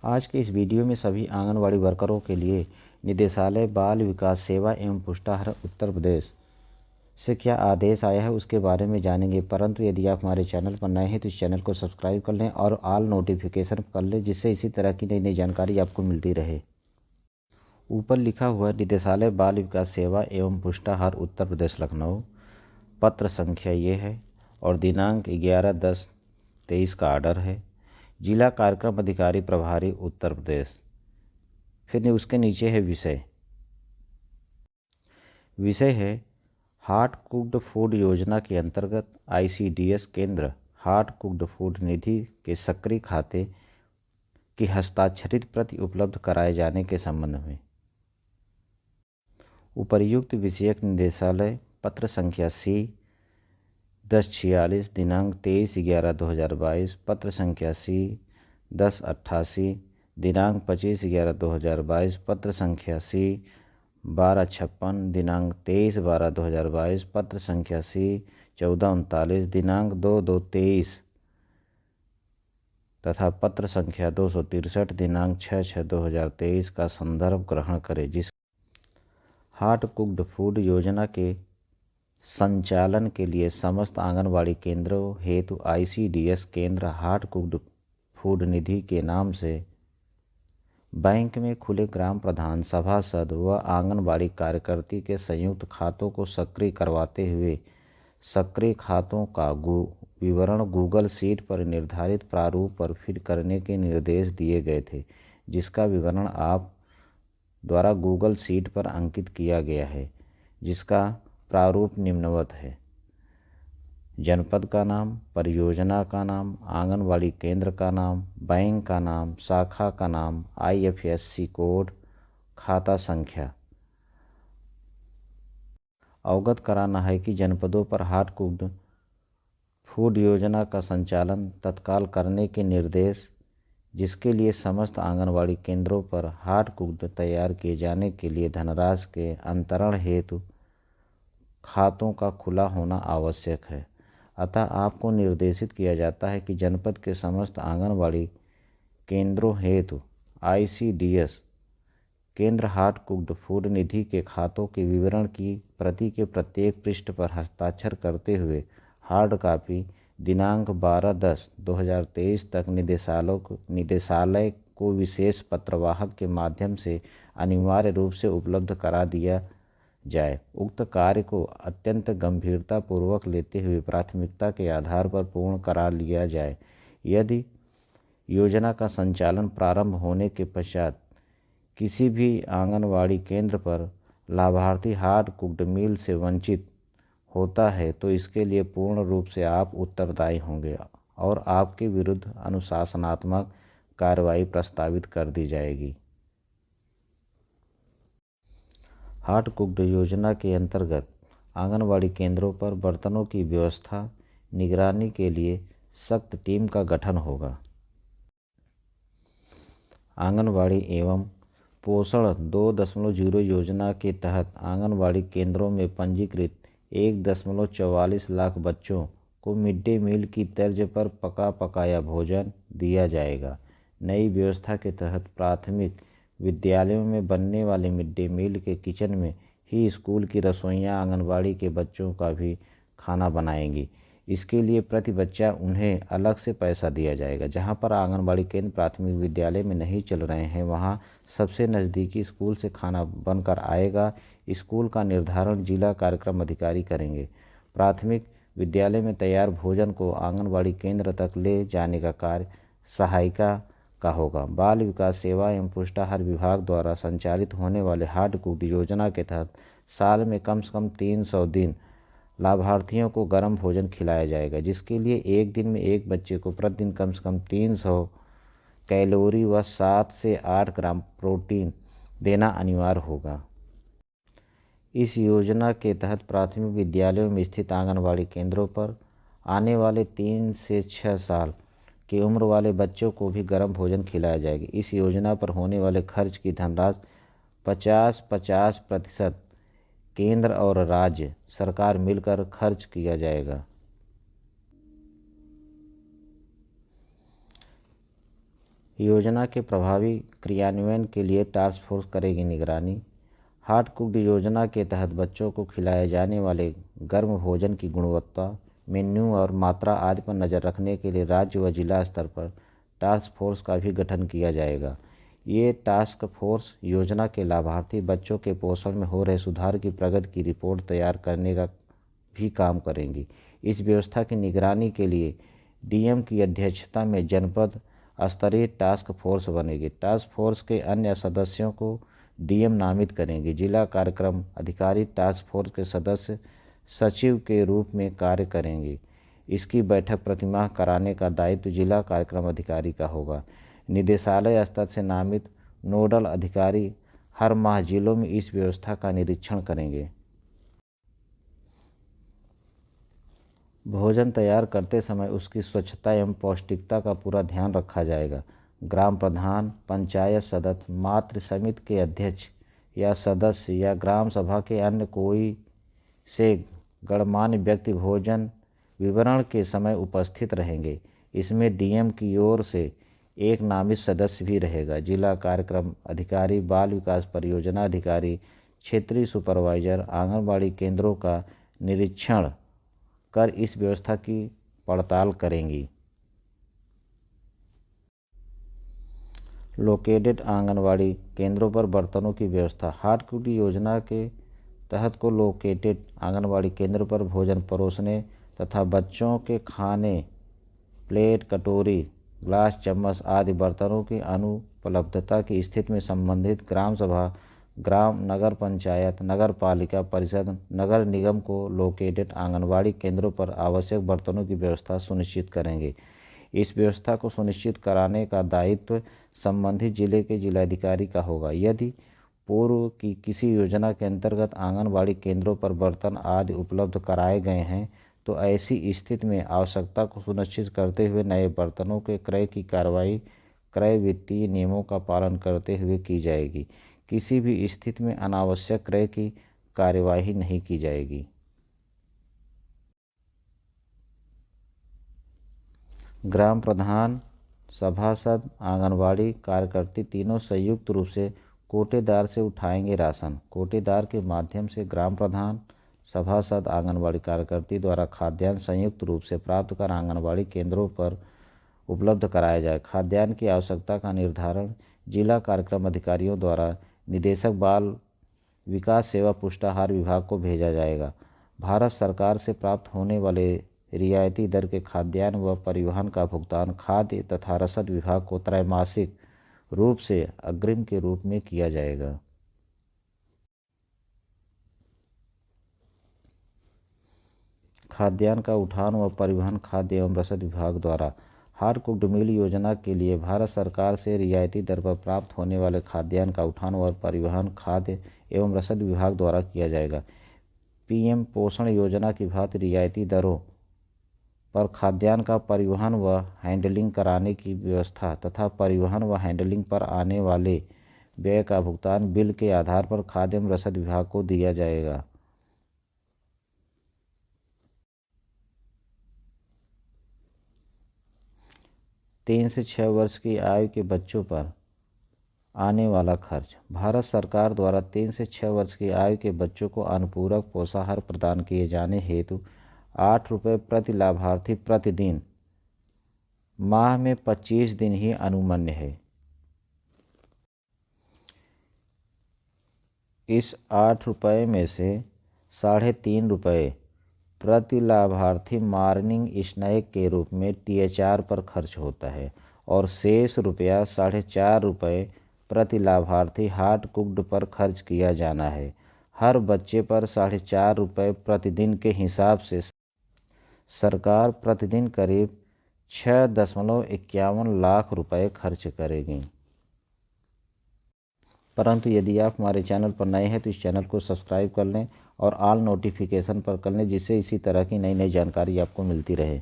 आज के इस वीडियो में सभी आंगनवाड़ी वर्करों के लिए निदेशालय बाल विकास सेवा एवं पुष्टाहार उत्तर प्रदेश से क्या आदेश आया है उसके बारे में जानेंगे। परंतु यदि आप हमारे चैनल पर नए हैं तो इस चैनल को सब्सक्राइब कर लें और ऑल नोटिफिकेशन कर लें, जिससे इसी तरह की नई नई जानकारी आपको मिलती रहे। ऊपर लिखा हुआ निदेशालय बाल विकास सेवा एवं पुष्टाहार उत्तर प्रदेश लखनऊ, पत्र संख्या ये है और दिनांक 11/10/23 का आर्डर है। जिला कार्यक्रम अधिकारी प्रभारी उत्तर प्रदेश। फिर उसके नीचे है विषय है हार्ट कुक्ड फूड योजना के अंतर्गत ICDS केंद्र हार्ट कुक्ड फूड निधि के सक्रिय खाते की हस्ताक्षरित प्रति उपलब्ध कराए जाने के संबंध में उपर्युक्त विषयक निदेशालय पत्र संख्या C 1046 दिनांक 23/11/2022, पत्र संख्या C 1088 दिनांक 25/11/2022, पत्र संख्या C 1256 दिनांक 23/12/2022, पत्र संख्या C 1439 दिनांक 2/2/23 तथा पत्र संख्या 263 दिनांक 6/6/2023 का संदर्भ ग्रहण करें, जिस हार्ट कुक्ड फूड योजना के संचालन के लिए समस्त आंगनवाड़ी केंद्रों हेतु ICDS केंद्र हार्ट कुक्ड फूड निधि के नाम से बैंक में खुले ग्राम प्रधान, सभासद व आंगनबाड़ी कार्यकर्ती के संयुक्त खातों को सक्रिय करवाते हुए सक्रिय खातों का विवरण गूगल शीट पर निर्धारित प्रारूप पर फिल करने के निर्देश दिए गए थे, जिसका विवरण आप द्वारा गूगल शीट पर अंकित किया गया है, जिसका प्रारूप निम्नवत है। जनपद का नाम, परियोजना का नाम, आंगनवाड़ी केंद्र का नाम, बैंक का नाम, शाखा का नाम, IFSC कोड, खाता संख्या। अवगत कराना है कि जनपदों पर हार्ट कुक्ड फूड योजना का संचालन तत्काल करने के निर्देश, जिसके लिए समस्त आंगनवाड़ी केंद्रों पर हार्ट कुक्ड तैयार किए जाने के लिए धनराशि के अंतरण हेतु खातों का खुला होना आवश्यक है। अतः आपको निर्देशित किया जाता है कि जनपद के समस्त आंगनवाड़ी केंद्रों हेतु ICDS केंद्र हार्ट कुक्ड फूड निधि के खातों के विवरण की प्रति के प्रत्येक पृष्ठ पर हस्ताक्षर करते हुए हार्ड कॉपी दिनांक 12/10/2023 तक निदेशालय को विशेष पत्रवाहक के माध्यम से अनिवार्य रूप से उपलब्ध करा दिया जाए। उक्त कार्य को अत्यंत गंभीरता पूर्वक लेते हुए प्राथमिकता के आधार पर पूर्ण करा लिया जाए। यदि योजना का संचालन प्रारंभ होने के पश्चात किसी भी आंगनवाड़ी केंद्र पर लाभार्थी हार्ट कुक्ड मील से वंचित होता है तो इसके लिए पूर्ण रूप से आप उत्तरदायी होंगे और आपके विरुद्ध अनुशासनात्मक कार्रवाई प्रस्तावित कर दी जाएगी। हार्ट कुक्ड योजना के अंतर्गत आंगनवाड़ी केंद्रों पर बर्तनों की व्यवस्था निगरानी के लिए सख्त टीम का गठन होगा। आंगनवाड़ी एवं पोषण 2.0 योजना के तहत आंगनवाड़ी केंद्रों में पंजीकृत 1.44 लाख बच्चों को मिड डे मील की तर्ज पर पका पकाया भोजन दिया जाएगा। नई व्यवस्था के तहत प्राथमिक विद्यालयों में बनने वाले मिड डे मील के किचन में ही स्कूल की रसोइयाँ आंगनवाड़ी के बच्चों का भी खाना बनाएंगी। इसके लिए प्रति बच्चा उन्हें अलग से पैसा दिया जाएगा। जहां पर आंगनबाड़ी केंद्र प्राथमिक विद्यालय में नहीं चल रहे हैं, वहां सबसे नज़दीकी स्कूल से खाना बनकर आएगा। स्कूल का निर्धारण जिला कार्यक्रम अधिकारी करेंगे। प्राथमिक विद्यालय में तैयार भोजन को आंगनबाड़ी केंद्र तक ले जाने का कार्य सहायिका का होगा। बाल विकास सेवा एवं पुष्टाहार विभाग द्वारा संचालित होने वाले हार्ट कुक्ड योजना के तहत साल में कम से कम 300 दिन लाभार्थियों को गर्म भोजन खिलाया जाएगा, जिसके लिए एक दिन में एक बच्चे को प्रतिदिन कम से कम 300 कैलोरी व 7 से 8 ग्राम प्रोटीन देना अनिवार्य होगा। इस योजना के तहत प्राथमिक विद्यालयों में स्थित आंगनवाड़ी केंद्रों पर आने वाले 3 से 6 साल की उम्र वाले बच्चों को भी गर्म भोजन खिलाया जाएगा। इस योजना पर होने वाले खर्च की धनराशि 50-50% केंद्र और राज्य सरकार मिलकर खर्च किया जाएगा। योजना के प्रभावी क्रियान्वयन के लिए टास्क फोर्स करेगी निगरानी। हार्ट कुक्ड योजना के तहत बच्चों को खिलाए जाने वाले गर्म भोजन की गुणवत्ता, मेन्यू और मात्रा आदि पर नज़र रखने के लिए राज्य व जिला स्तर पर टास्क फोर्स का भी गठन किया जाएगा। ये टास्क फोर्स योजना के लाभार्थी बच्चों के पोषण में हो रहे सुधार की प्रगति की रिपोर्ट तैयार करने का भी काम करेंगी। इस व्यवस्था की निगरानी के लिए डीएम की अध्यक्षता में जनपद स्तरीय टास्क फोर्स बनेगी। टास्क फोर्स के अन्य सदस्यों को डीएम नामित करेंगे। जिला कार्यक्रम अधिकारी टास्क फोर्स के सदस्य सचिव के रूप में कार्य करेंगे। इसकी बैठक प्रतिमाह कराने का दायित्व जिला कार्यक्रम अधिकारी का होगा। निदेशालय स्तर से नामित नोडल अधिकारी हर माह जिलों में इस व्यवस्था का निरीक्षण करेंगे। भोजन तैयार करते समय उसकी स्वच्छता एवं पौष्टिकता का पूरा ध्यान रखा जाएगा। ग्राम प्रधान, पंचायत सदस्य, मातृ समिति के अध्यक्ष या सदस्य या ग्राम सभा के अन्य कोई से गणमान्य व्यक्ति भोजन वितरण के समय उपस्थित रहेंगे। इसमें डीएम की ओर से एक नामित सदस्य भी रहेगा। जिला कार्यक्रम अधिकारी, बाल विकास परियोजना अधिकारी, क्षेत्रीय सुपरवाइजर आंगनबाड़ी केंद्रों का निरीक्षण कर इस व्यवस्था की पड़ताल करेंगी। लोकेटेड आंगनबाड़ी केंद्रों पर बर्तनों की व्यवस्था। हार्ट कुक्ड योजना के तहत को लोकेटेड आंगनबाड़ी केंद्र पर भोजन परोसने तथा बच्चों के खाने प्लेट, कटोरी, ग्लास, चम्मच आदि बर्तनों की अनुपलब्धता की स्थिति में संबंधित ग्राम सभा, नगर पंचायत, नगर पालिका परिषद, नगर निगम को लोकेटेड आंगनबाड़ी केंद्रों पर आवश्यक बर्तनों की व्यवस्था सुनिश्चित करेंगे। इस व्यवस्था को सुनिश्चित कराने का दायित्व संबंधित जिले के जिलाधिकारी का होगा। यदि पूर्व की किसी योजना के अंतर्गत आंगनबाड़ी केंद्रों पर बर्तन आदि उपलब्ध कराए गए हैं तो ऐसी स्थिति में आवश्यकता को सुनिश्चित करते हुए नए बर्तनों के क्रय की कार्रवाई क्रय वित्तीय नियमों का पालन करते हुए की जाएगी। किसी भी स्थिति में अनावश्यक क्रय की कार्यवाही नहीं की जाएगी। ग्राम प्रधान, सभासद, आंगनबाड़ी कार्यकर्ती तीनों संयुक्त रूप से कोटेदार से उठाएंगे राशन। कोटेदार के माध्यम से ग्राम प्रधान, सभासद, आंगनबाड़ी कार्यकर्ती द्वारा खाद्यान्न संयुक्त रूप से प्राप्त कर आंगनबाड़ी केंद्रों पर उपलब्ध कराया जाए। खाद्यान्न की आवश्यकता का निर्धारण जिला कार्यक्रम अधिकारियों द्वारा निदेशक बाल विकास सेवा पुष्टाहार विभाग को भेजा जाएगा। भारत सरकार से प्राप्त होने वाले रियायती दर के खाद्यान्न व परिवहन का भुगतान खाद्य तथा रसद विभाग को त्रैमासिक रूप से अग्रिम के रूप में किया जाएगा। खाद्यान्न का उठान व परिवहन खाद्य एवं रसद विभाग द्वारा हार्ट कुक्ड मील योजना के लिए भारत सरकार से रियायती दर पर प्राप्त होने वाले खाद्यान्न का उठान व परिवहन खाद्य एवं रसद विभाग द्वारा किया जाएगा। पीएम पोषण योजना की भांति रियायती दरों पर खाद्यान्न का परिवहन व हैंडलिंग कराने की व्यवस्था तथा परिवहन व हैंडलिंग पर आने वाले व्यय का भुगतान बिल के आधार पर खाद्य एवं रसद विभाग को दिया जाएगा। तीन से 6 वर्ष की आयु के बच्चों पर आने वाला खर्च। भारत सरकार द्वारा 3 से 6 वर्ष की आयु के बच्चों को अनुपूरक पोषाहार प्रदान किए जाने हेतु 8 रुपये प्रति लाभार्थी प्रतिदिन, माह में 25 दिन ही अनुमन्य है। इस 8 रुपये में से 3.5 रुपये प्रति लाभार्थी मॉर्निंग स्नैक के रूप में THR पर खर्च होता है और शेष रुपया 4.5 रुपये प्रति लाभार्थी हार्ट कुक्ड पर खर्च किया जाना है। हर बच्चे पर 4.5 रुपये प्रतिदिन के हिसाब से सरकार प्रतिदिन करीब 6.51 लाख रुपए खर्च करेगी। परंतु यदि आप हमारे चैनल पर नए हैं तो इस चैनल को सब्सक्राइब कर लें और ऑल नोटिफिकेशन पर कर लें, जिससे इसी तरह की नई नई जानकारी आपको मिलती रहे।